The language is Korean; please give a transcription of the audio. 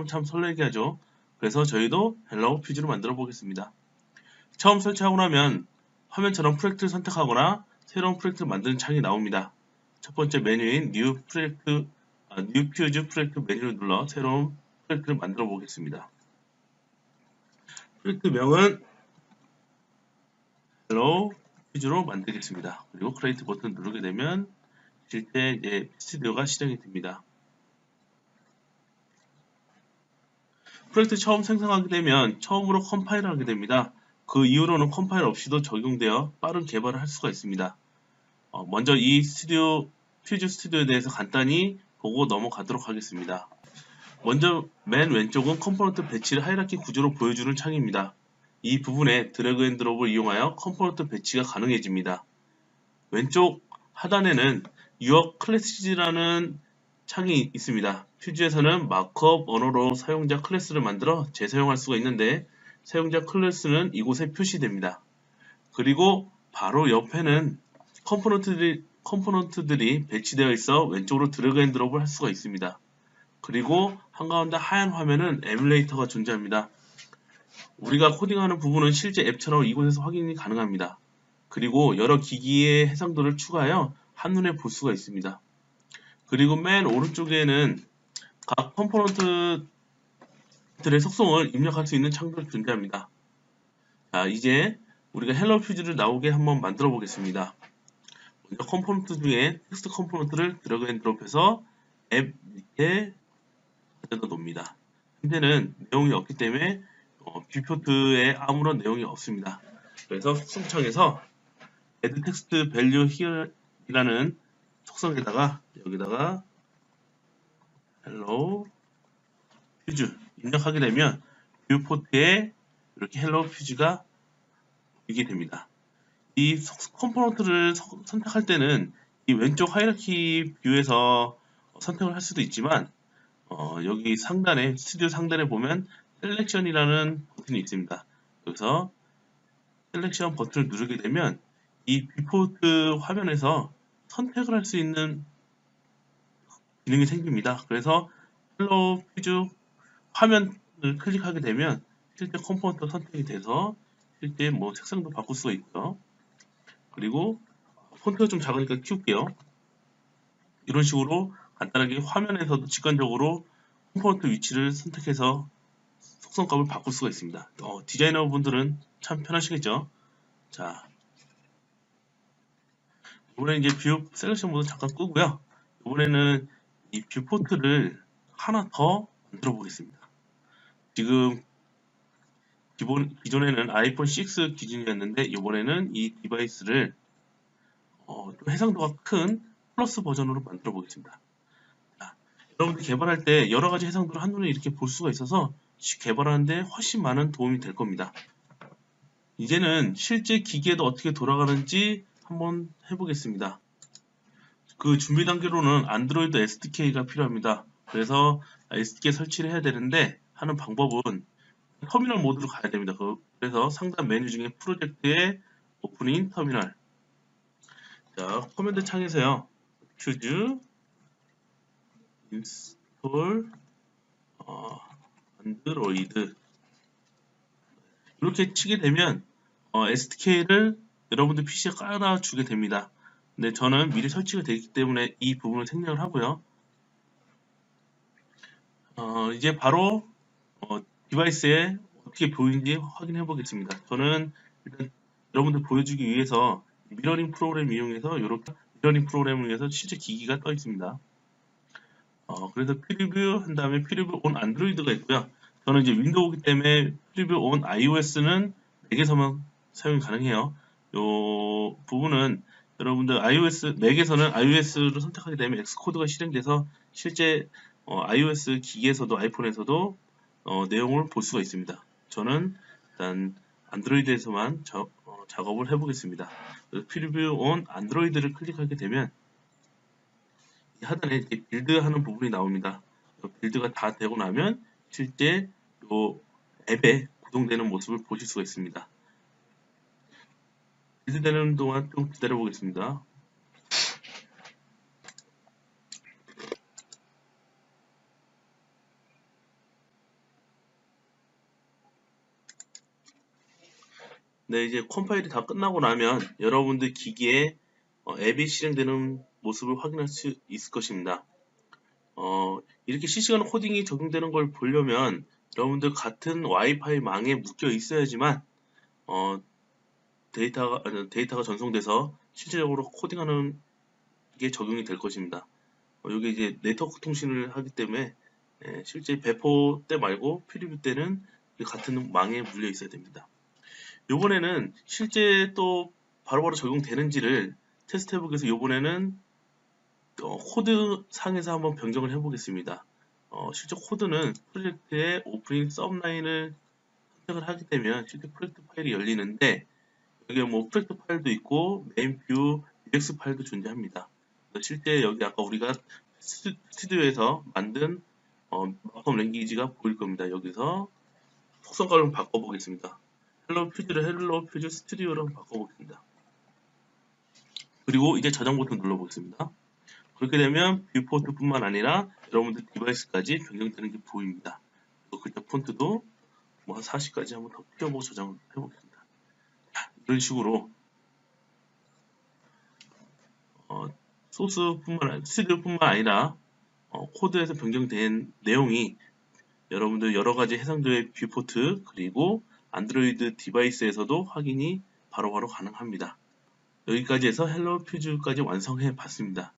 참 설레게 하죠. 그래서 저희도 헬로 퓨즈로 만들어 보겠습니다. 처음 설치하고 나면 화면처럼 프로젝트를 선택하거나 새로운 프로젝트를 만드는 창이 나옵니다. 첫 번째 메뉴인 뉴 퓨즈 프로젝트 메뉴를 눌러 새로운 프로젝트를 만들어 보겠습니다. 프로젝트 명은 헬로 퓨즈로 만들겠습니다. 그리고 크리에이트 버튼 누르게 되면 실제 이제 스튜디오가 실행이 됩니다. 프로젝트 처음 생성하게 되면 처음으로 컴파일을 하게 됩니다. 그 이후로는 컴파일 없이도 적용되어 빠른 개발을 할 수가 있습니다. 먼저 이 퓨즈 스튜디오에 대해서 간단히 보고 넘어가도록 하겠습니다. 먼저 맨 왼쪽은 컴포넌트 배치를 하이라키 구조로 보여주는 창입니다. 이 부분에 드래그 앤 드롭을 이용하여 컴포넌트 배치가 가능해집니다. 왼쪽 하단에는 Your Classes라는 창이 있습니다. 퓨즈에서는 마크업 언어로 사용자 클래스를 만들어 재사용할 수가 있는데 사용자 클래스는 이곳에 표시됩니다. 그리고 바로 옆에는 컴포넌트들이 배치되어 있어 왼쪽으로 드래그 앤 드롭을 할 수가 있습니다. 그리고 한가운데 하얀 화면은 에뮬레이터가 존재합니다. 우리가 코딩하는 부분은 실제 앱처럼 이곳에서 확인이 가능합니다. 그리고 여러 기기의 해상도를 추가하여 한눈에 볼 수가 있습니다. 그리고 맨 오른쪽에는 각 컴포넌트들의 속성을 입력할 수 있는 창도 존재합니다. 자, 이제 우리가 헬로 퓨즈를 나오게 한번 만들어 보겠습니다. 먼저 컴포넌트 중에 텍스트 컴포넌트를 드래그 앤 드롭해서 앱 밑에 가져다 놓습니다. 현재는 내용이 없기 때문에 뷰포트에 아무런 내용이 없습니다. 그래서 속성창에서 add text value here이라는 속성에다가 여기다가 hello 퓨즈 입력하게 되면 뷰포트에 이렇게 헬로 퓨즈가 보이게 됩니다. 이 컴포넌트를 선택할 때는 이 왼쪽 하이라키 뷰에서 선택을 할 수도 있지만 여기 상단에 스튜디오 상단에 보면 셀렉션이라는 버튼이 있습니다. 여기서 셀렉션 버튼을 누르게 되면 이 뷰포트 화면에서 선택을 할 수 있는 기능이 생깁니다. 그래서 헬로 퓨즈 화면을 클릭하게 되면 실제 컴포넌트 선택이 돼서 실제 뭐 색상도 바꿀 수가 있고요. 그리고 폰트가 좀 작으니까 키울게요. 이런 식으로 간단하게 화면에서도 직관적으로 컴포넌트 위치를 선택해서 속성값을 바꿀 수가 있습니다. 디자이너 분들은 참 편하시겠죠. 자, 이번에 이제 뷰 셀렉션 모드 잠깐 끄고요. 이번에는 이 뷰포트를 하나 더 만들어 보겠습니다. 지금 기존에는 아이폰 6 기준이었는데 이번에는 이 디바이스를 좀 해상도가 큰 플러스 버전으로 만들어 보겠습니다. 자, 여러분들 개발할 때 여러 가지 해상도를 한눈에 이렇게 볼 수가 있어서 개발하는데 훨씬 많은 도움이 될 겁니다. 이제는 실제 기기에도 어떻게 돌아가는지 한번 해보겠습니다. 그 준비 단계로는 안드로이드 SDK가 필요합니다. 그래서 SDK 설치를 해야 되는데 하는 방법은 터미널 모드로 가야 됩니다. 그래서 상단 메뉴 중에 프로젝트의 오프닝 터미널. 자, 커맨드 창에서요. 퓨즈 인스톨 안드로이드 이렇게 치게 되면 SDK를 여러분들 PC에 깔아주게 됩니다. 근데 저는 미리 설치가 되어 있기 때문에 이 부분을 생략을 하고요. 이제 바로 디바이스에 어떻게 보이는지 확인해 보겠습니다. 저는 일단 여러분들 보여주기 위해서 미러링 프로그램 이용해서 이렇게 미러링 프로그램을 위해서 실제 기기가 떠 있습니다. 그래서 프리뷰 한 다음에 프리뷰 온 안드로이드가 있고요. 저는 이제 윈도우기 때문에 프리뷰 온 iOS는 맥에서만 사용이 가능해요. 이 부분은 여러분들 맥에서는 iOS를 선택하게 되면 X코드가 실행돼서 실제 iOS 기기에서도 아이폰에서도 내용을 볼 수가 있습니다. 저는 일단 안드로이드에서만 작업을 해보겠습니다. 프리뷰 온 안드로이드를 클릭하게 되면 이 하단에 이렇게 빌드 하는 부분이 나옵니다. 빌드가 다 되고 나면 실제 요 앱에 구동되는 모습을 보실 수가 있습니다. 빌드 되는 동안 좀 기다려 보겠습니다. 네, 이제 컴파일이 다 끝나고 나면 여러분들 기기에 앱이 실행되는 모습을 확인할 수 있을 것입니다. 이렇게 실시간 코딩이 적용되는 걸 보려면 여러분들 같은 와이파이 망에 묶여 있어야지만 데이터가 전송돼서 실질적으로 코딩하는 게 적용이 될 것입니다. 여기 이제 네트워크 통신을 하기 때문에 실제 배포 때 말고 프리뷰 때는 같은 망에 물려 있어야 됩니다. 요번에는 실제 또 바로바로 적용되는지를 테스트 해보기 위해서 요번에는 코드 상에서 한번 변경을 해보겠습니다. 실제 코드는 프로젝트의 오프닝 썸라인을 선택을 하게 되면 실제 프로젝트 파일이 열리는데 여기에 뭐 프로젝트 파일도 있고 메인 뷰, UX 파일도 존재합니다. 실제 여기 아까 우리가 스튜디오에서 만든 마크업 랭귀지가 보일 겁니다. 여기서 속성값을 바꿔보겠습니다. 헬로 퓨즈를 헬로 퓨즈 스튜디오로 바꿔보겠습니다. 그리고 이제 저장 버튼 눌러보겠습니다. 그렇게 되면 뷰포트뿐만 아니라 여러분들 디바이스까지 변경되는 게 보입니다. 그리고 글자 폰트도 뭐 한 40까지 한번 더 키워보고 저장을 해보겠습니다. 이런 식으로 스튜디오뿐만 아니라 코드에서 변경된 내용이 여러분들 여러가지 해상도의 뷰포트 그리고 안드로이드 디바이스에서도 확인이 바로바로 가능합니다. 여기까지 해서 헬로 퓨즈까지 완성해 봤습니다.